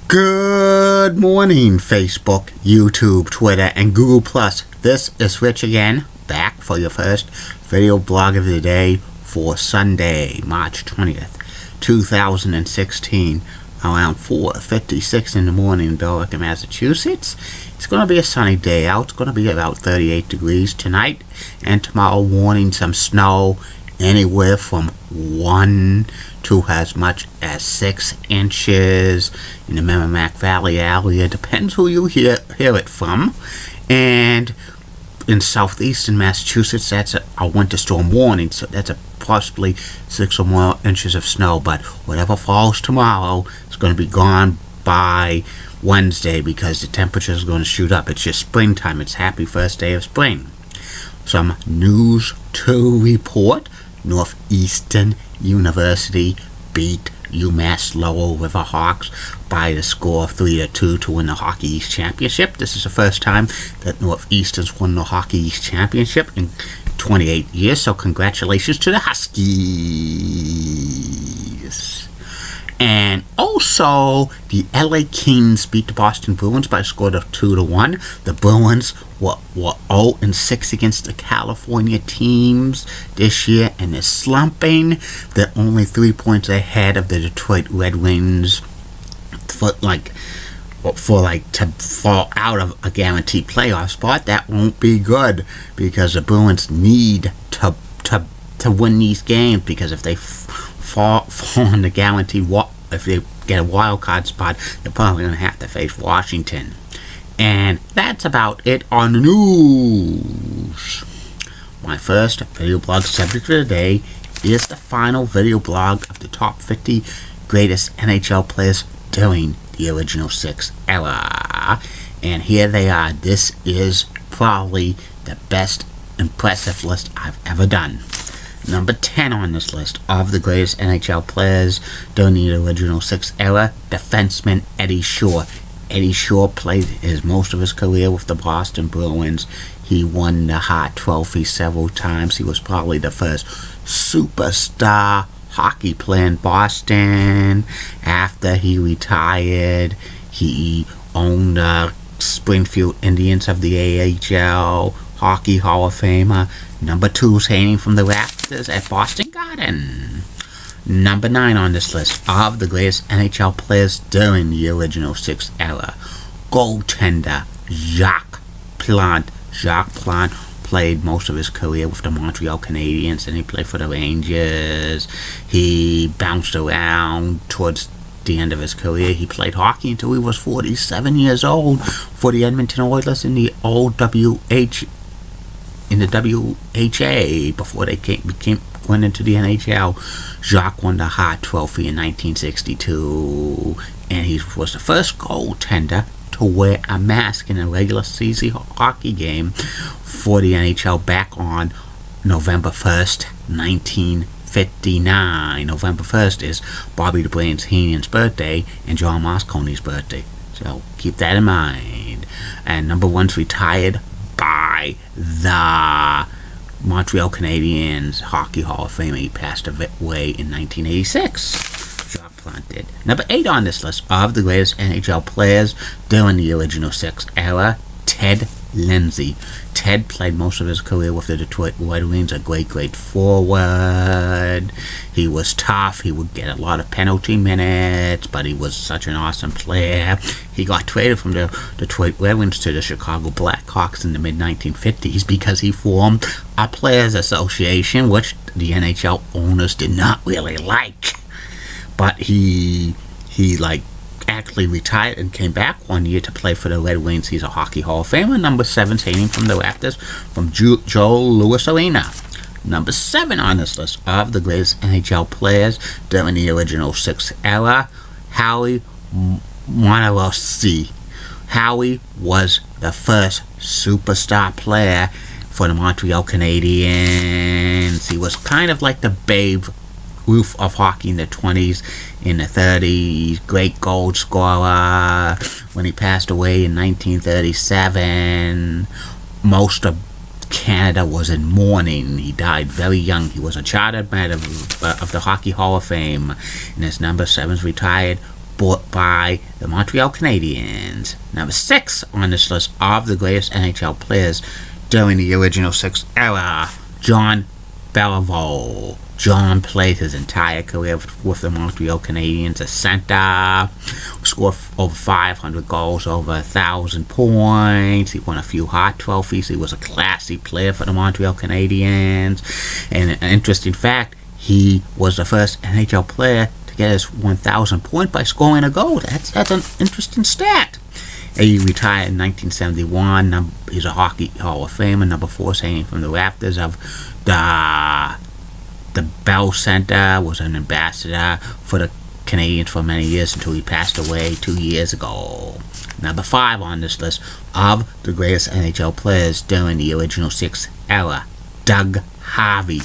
Good morning, Facebook, YouTube, Twitter, and Google+. This is Rich again, back for your first video blog of the day for Sunday, March 20th, 2016, around 4:56 in the morning in Beliveau, Massachusetts. It's going to be a sunny day out. It's going to be about 38 degrees tonight, and tomorrow morning some snow, anywhere from 1 to as much as 6 inches in the Merrimack Valley area. Depends who you hear it from. And in southeastern Massachusetts, that's a winter storm warning, so that's possibly 6 or more inches of snow. But whatever falls tomorrow is going to be gone by Wednesday because the temperature is going to shoot up. It's just springtime. It's happy first day of spring. Some news to report. Northeastern University beat UMass Lowell River Hawks by the score of 3-2 to win the Hockey East Championship. This is the first time that Northeastern's won the Hockey East Championship in 28 years, so congratulations to the Huskies. And also, the LA Kings beat the Boston Bruins by a score of 2-1. The Bruins were 0-6 against the California teams this year, and they're slumping. They're only 3 points ahead of the Detroit Red Wings to fall out of a guaranteed playoff spot. That won't be good because the Bruins need to win these games, because if they fall in the guarantee, if they get a wild card spot, they're probably going to have to face Washington. And that's about it on the news. My first video blog subject for today is the final video blog of the top 50 greatest NHL players during the original 6 era. And here they are. This is probably the best impressive list I've ever done. Number 10 on this list of the greatest NHL players during the original 6 era, defenseman Eddie Shore. Eddie Shore played most of his career with the Boston Bruins. He won the Hart Trophy several times. He was probably the first superstar hockey player in Boston. After he retired, he owned the Springfield Indians of the AHL, Hockey Hall of Famer. Number 2 is hanging from the rafters at Boston Garden. Number 9 on this list of the greatest NHL players during the original 6 era, goaltender Jacques Plante. Jacques Plante played most of his career with the Montreal Canadiens, and he played for the Rangers. He bounced around towards the end of his career. He played hockey until he was 47 years old for the Edmonton Oilers in the WHA before they went into the NHL. Jacques won the Hart Trophy in 1962, and he was the first goaltender to wear a mask in a regular season hockey game for the NHL back on November 1st, 1959. November 1st is Bobby the Brains Heenan's birthday and John Mosconi's birthday, so keep that in mind. And number 1's retired by the Montreal Canadiens Hockey Hall of Fame. He passed away in 1986. Jacques Plante did. Number 8 on this list of the greatest NHL players during the original 6 era, Ted Lindsay. Ted played most of his career with the Detroit Red Wings, a great forward. He was tough. He would get a lot of penalty minutes, but he was such an awesome player. He got traded from the Detroit Red Wings to the Chicago Blackhawks in the mid-1950s because he formed a players' association, which the NHL owners did not really like. But he actually retired and came back one year to play for the Red Wings. He's a Hockey Hall of Famer. Number 7's hanging from the rafters from Joel Louis Arena. Number 7 on this list of the greatest NHL players during the original 6 era, Howie Montevossi. Howie was the first superstar player for the Montreal Canadiens. He was kind of like the Babe Ruth of hockey in the 20s, in the 30s, great goal scorer. When he passed away in 1937, most of Canada was in mourning. He died very young. He was a chartered member of the Hockey Hall of Fame, and his number 7's retired bought by the Montreal Canadiens. Number 6 on this list of the greatest NHL players during the original 6 era, John Beliveau. John played his entire career with the Montreal Canadiens as center, scored over 500 goals, over 1,000 points. He won a few Hart trophies. He was a classy player for the Montreal Canadiens. And an interesting fact, he was the first NHL player to get his 1,000 point by scoring a goal. That's an interesting stat. He retired in 1971. He's a Hockey Hall of Famer. Number 4, hanging from the rafters of the Bell Center. Was an ambassador for the Canadiens for many years until he passed away 2 years ago. Number 5 on this list of the greatest NHL players during the original 6 era, Doug Harvey.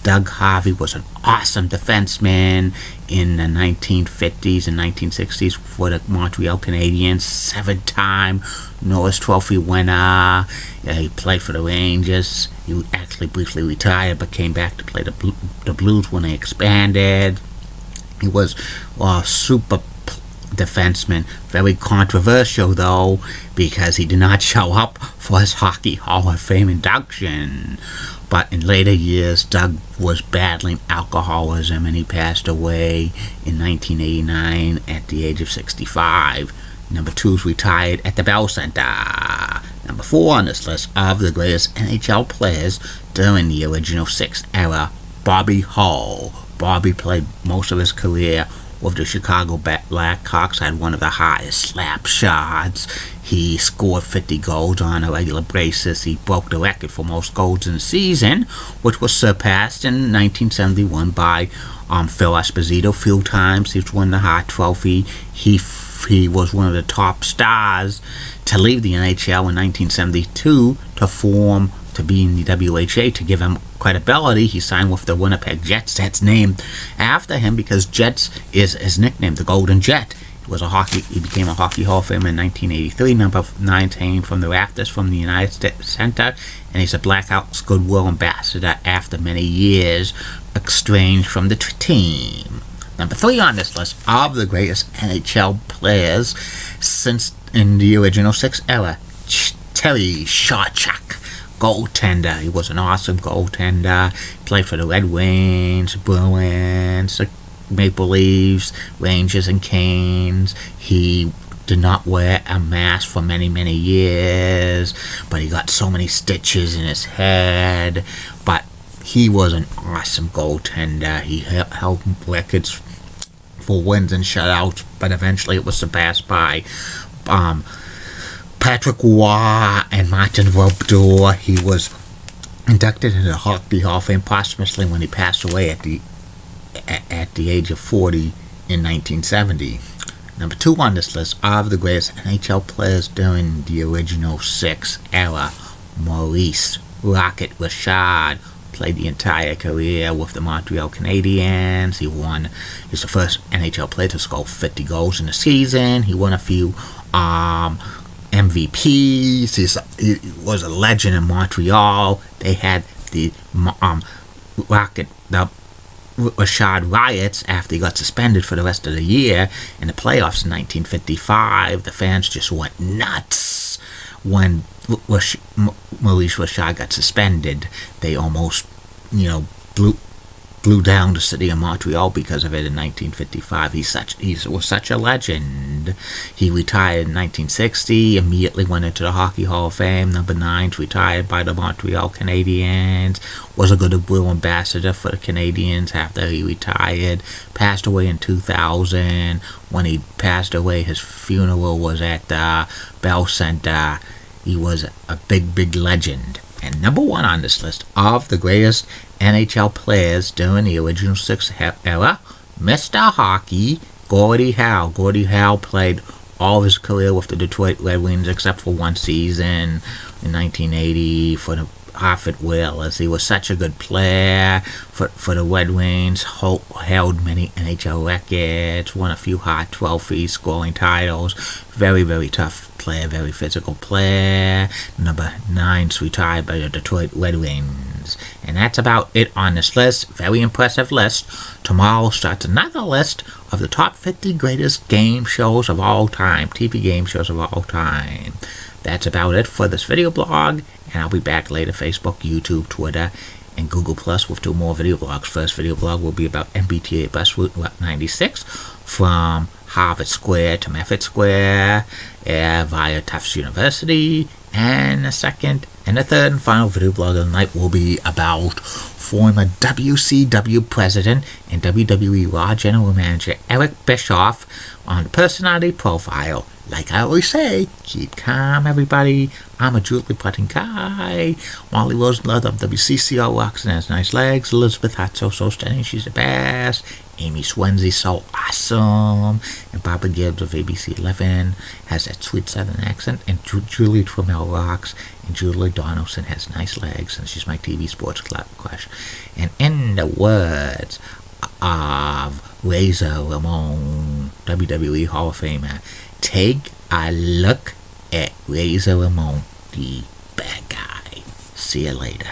Doug Harvey was an awesome defenseman in the 1950s and 1960s for the Montreal Canadiens. 7-time Norris Trophy winner. He played for the Rangers. He actually briefly retired but came back to play the Blues when they expanded. He was a super defenseman. Very controversial, though, because he did not show up for his Hockey Hall of Fame induction. But in later years, Doug was battling alcoholism and he passed away in 1989 at the age of 65. Number 2 is retired at the Bell Center. Number 4 on this list of the greatest NHL players during the original 6 era, Bobby Hull. Bobby played most of his career with the Chicago Blackhawks, had one of the highest slap shots. He scored 50 goals on a regular basis. He broke the record for most goals in a season, which was surpassed in 1971 by Phil Esposito. Few times he's won the Hart Trophy. He was one of the top stars to leave the NHL in 1972 to be in the WHA. To give him credibility, he signed with the Winnipeg Jets. That's named after him because Jets is his nickname, the Golden Jet. He became a Hockey Hall of Famer in 1983. Number 9, hanging from the rafters from the United States Center, and he's a Blackhawks Goodwill Ambassador after many years estranged from the team. Number 3 on this list of the greatest NHL players since in the original 6 era, Terry Shawchuk. Goaltender. He was an awesome goaltender. Played for the Red Wings, Bruins, the Maple Leafs, Rangers, and Canes. He did not wear a mask for many, many years, but he got so many stitches in his head. But he was an awesome goaltender. He held records for wins and shutouts, but eventually it was surpassed by Patrick Roy and Martin Brodeur. He was inducted into the Hockey Hall of Fame posthumously when he passed away at the age of 40 in 1970. Number 2 on this list of the greatest NHL players during the original 6 era, Maurice Rocket Richard. Played the entire career with the Montreal Canadiens. He's the first NHL player to score 50 goals in a season. He won a few MVPs. He was a legend in Montreal. They had the Richard riots after he got suspended for the rest of the year in the playoffs in 1955. The fans just went nuts when Maurice Richard got suspended. They almost, blew down the city of Montreal because of it in 1955. He was such a legend. He retired in 1960, immediately went into the Hockey Hall of Fame. Number 9, retired by the Montreal Canadiens. Was a Goodwill Ambassador for the Canadiens after he retired. Passed away in 2000. When he passed away, his funeral was at the Bell Center. He was a big, big legend. And number 1 on this list of the greatest NHL players during the original 6 era, Mr. Hockey, Gordie Howe. Gordie Howe played all of his career with the Detroit Red Wings except for one season in 1980 for the Harvard Whalers. He was such a good player for the Red Wings, held many NHL records, won a few Hart trophies, scoring titles. Very, very tough player, very physical player. Number 9's retired by the Detroit Red Wings. And that's about it on this list. Very impressive list. Tomorrow starts another list of the top 50 greatest game shows of all time. TV game shows of all time. That's about it for this video blog. And I'll be back later. Facebook, YouTube, Twitter, and Google Plus with 2 more video blogs. First video blog will be about MBTA bus route 96 from Harvard Square to Mefford Square via Tufts University. And the second and the third and final video blog of the night will be about former WCW president and WWE Raw General Manager Eric Bischoff on the personality profile. Like I always say, keep calm, everybody. I'm a Julie Putting guy. Molly Rosenblatt of WCCO rocks and has nice legs. Elizabeth Hatso, so stunning, she's the best. Amy Swansea, so awesome. And Barbara Gibbs of ABC 11 has that sweet southern accent. And Julie Trammell rocks. And Julie Donaldson has nice legs. And she's my TV sports club crush. And in the words of Razor Ramon, WWE Hall of Famer, take a look at Razor Ramon, the bad guy. See you later.